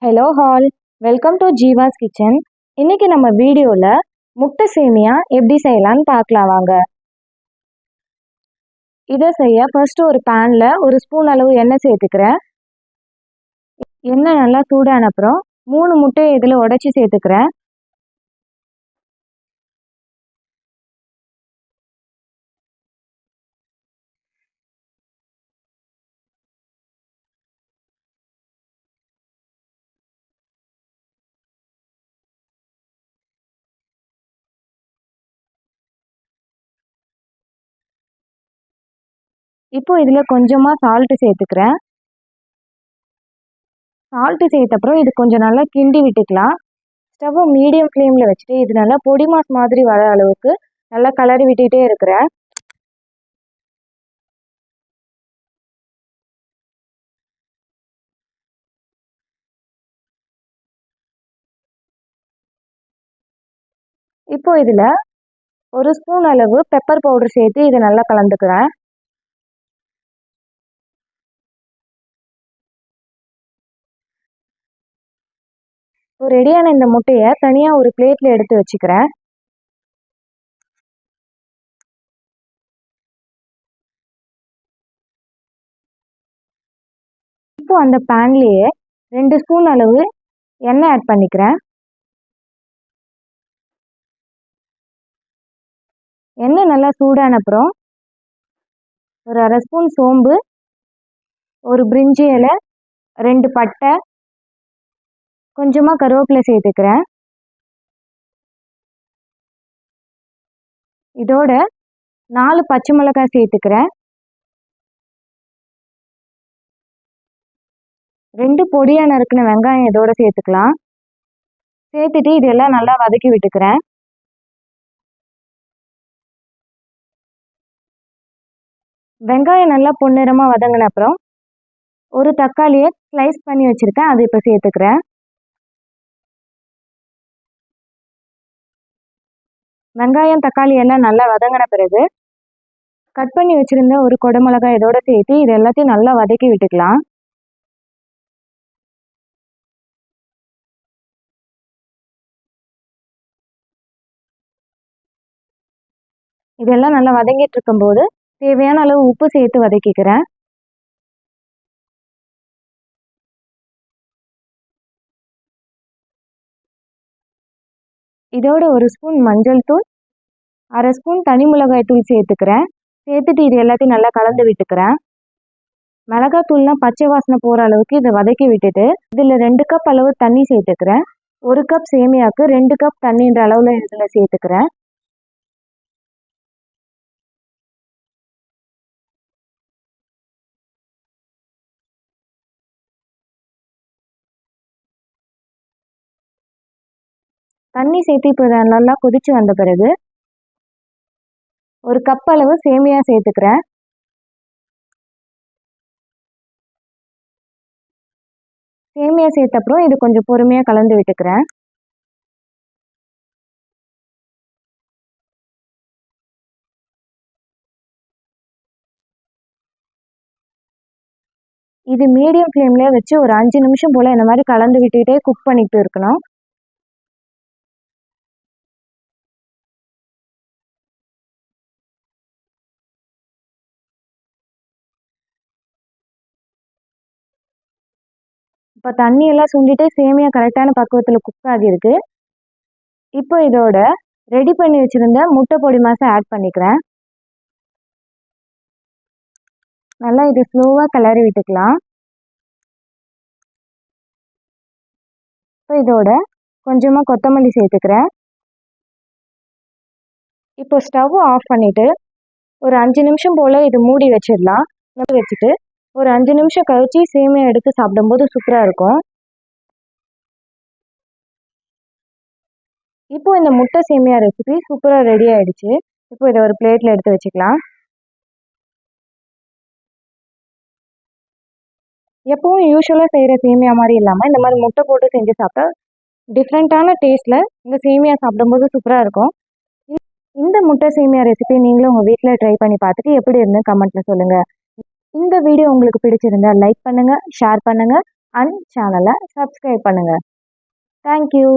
Hello hall, welcome to Jeeva's kitchen. இன்னைக்கு நம்ம வீடியோவில் முட்டை சேமியா எப்படி செய்யலான்னு பார்க்கலாம் வாங்க. இதை செய்ய ஃபர்ஸ்ட் ஒரு பேனில் ஒரு ஸ்பூன் அளவு எண்ணெய் சேர்த்துக்கிறேன். எண்ணெய் நல்லா சூடான அப்புறம் 3 முட்டையை இதில் உடைச்சி சேர்த்துக்கிறேன். இப்போ இதில் கொஞ்சமாக சால்ட்டு சேர்த்துக்கிறேன். சால்ட்டு சேர்த்தப்புறம் இது கொஞ்சம் நல்லா கிண்டி விட்டுக்கலாம். ஸ்டவ்வை மீடியம் ஃப்ளேமில் வச்சுட்டு இது நல்லா பொடி மாஸ் மாதிரி வர அளவுக்கு நல்லா கலரி விட்டுட்டே இருக்கிறேன். இப்போ இதில் ஒரு ஸ்பூன் அளவு பெப்பர் பவுடர் சேர்த்து இதை நல்லா கலந்துக்கிறேன். இப்போ ரெடியான இந்த முட்டையை தனியாக ஒரு பிளேட்டில் எடுத்து வச்சுக்கிறேன். இப்போ அந்த பேன்லேயே 2 ஸ்பூன் அளவு எண்ணெய் ஆட் பண்ணிக்கிறேன். எண்ணெய் நல்லா சூடான அப்புறம் ஒரு 1/2 ஸ்பூன் சோம்பு, ஒரு பிரிஞ்சி இலை, 2 பட்டை, கொஞ்சமாக கருவேப்பிலை சேர்த்துக்கிறேன். இதோட 4 பச்சை மிளகாய் சேர்த்துக்கிறேன். 2 பொடியாக நறுக்கின வெங்காயம் இதோட சேர்த்துக்கலாம். சேர்த்துட்டு இதெல்லாம் நல்லா வதக்கி விட்டுக்கிறேன். வெங்காயம் நல்லா பொன்னிறமாக வதங்கின அப்புறம் ஒரு தக்காளியை ஸ்லைஸ் பண்ணி வச்சுருக்கேன், அது இப்போ சேர்த்துக்கிறேன். வெங்காயம் தக்காளி எல்லாம் நல்லா வதங்கின பிறகு கட் பண்ணி வச்சுருந்த ஒரு குடமிளகாய் இதோட சேர்த்து இது எல்லாத்தையும் நல்லா வதக்கி விட்டுக்கலாம். இதெல்லாம் நல்லா வதங்கிட்டு இருக்கும்போது தேவையான அளவு உப்பு சேர்த்து வதக்கிக்கிறேன். இதோட ஒரு ஸ்பூன் மஞ்சள் தூள், 1/2 ஸ்பூன் தனி மிளகாய் தூள் சேர்த்துக்கிறேன். சேர்த்துட்டு இது எல்லாத்தையும் நல்லா கலந்து விட்டுக்கிறேன். மிளகாய் தூள்லாம் பச்சை வாசனை போகிற அளவுக்கு இதை வதக்கி விட்டுட்டு இதில் 2 கப் அளவு தண்ணி சேர்த்துக்கிறேன். 1 கப் சேமியாவுக்கு 2 கப் தண்ணின்ற அளவில் இதில் சேர்த்துக்கிறேன். தண்ணி சேர்த்து இப்போ நல்லா கொதிச்சு வந்த பிறகு 1 கப் அளவு சேமியா சேர்த்துக்கிறேன். சேமியா சேர்த்தப்புறம் இது கொஞ்சம் பொறுமையாக கலந்து விட்டுக்கிறேன். இது மீடியம் ஃப்ளேம்லேயே வச்சு ஒரு 5 நிமிஷம் போல் இந்த மாதிரி கலந்து விட்டுகிட்டே குக் பண்ணிட்டு இருக்கணும். இப்போ தண்ணியெல்லாம் சுண்டிட்டு சேமியா கரெக்டான பக்குவத்தில் குக் ஆகியிருக்கு. இப்போ இதோட ரெடி பண்ணி வச்சுருந்த முட்டை பொடி மாசை ஆட் பண்ணிக்கிறேன். நல்லா இது ஸ்லோவாக கிளறி விட்டுக்கலாம். இப்போ இதோட கொஞ்சமாக கொத்தமல்லி சேர்த்துக்கிறேன். இப்போ ஸ்டவ் ஆஃப் பண்ணிவிட்டு ஒரு 5 நிமிஷம் போல் இது மூடி வச்சிடலாம். வச்சுட்டு ஒரு 5 நிமிஷம் கழிச்சு சேமியா எடுத்து சாப்பிடும்போது சூப்பராக இருக்கும். இப்போ இந்த முட்டை சேமியா ரெசிபி சூப்பராக ரெடி ஆயிடுச்சு. இப்போ இதை ஒரு பிளேட்டில் எடுத்து வச்சுக்கலாம். எப்பவும் யூஸ்வலாக செய்கிற சேமியா மாதிரி இல்லாமல் இந்த மாதிரி முட்டை போட்டு செஞ்சு சாப்பிட்டா டிஃப்ரெண்ட்டான டேஸ்ட்டில் இந்த சேமியா சாப்பிடும்போது சூப்பராக இருக்கும். இந்த முட்டை சேமியா ரெசிபி நீங்களும் உங்கள் வீட்டில் ட்ரை பண்ணி பார்த்துட்டு எப்படி இருந்து கமெண்ட்டில் சொல்லுங்கள். இந்த வீடியோ உங்களுக்கு பிடிச்சிருந்தா லைக் பண்ணுங்கள், ஷேர் பண்ணுங்கள். அண்ட் சேனலை சப்ஸ்கிரைப் பண்ணுங்கள். தேங்க்யூ.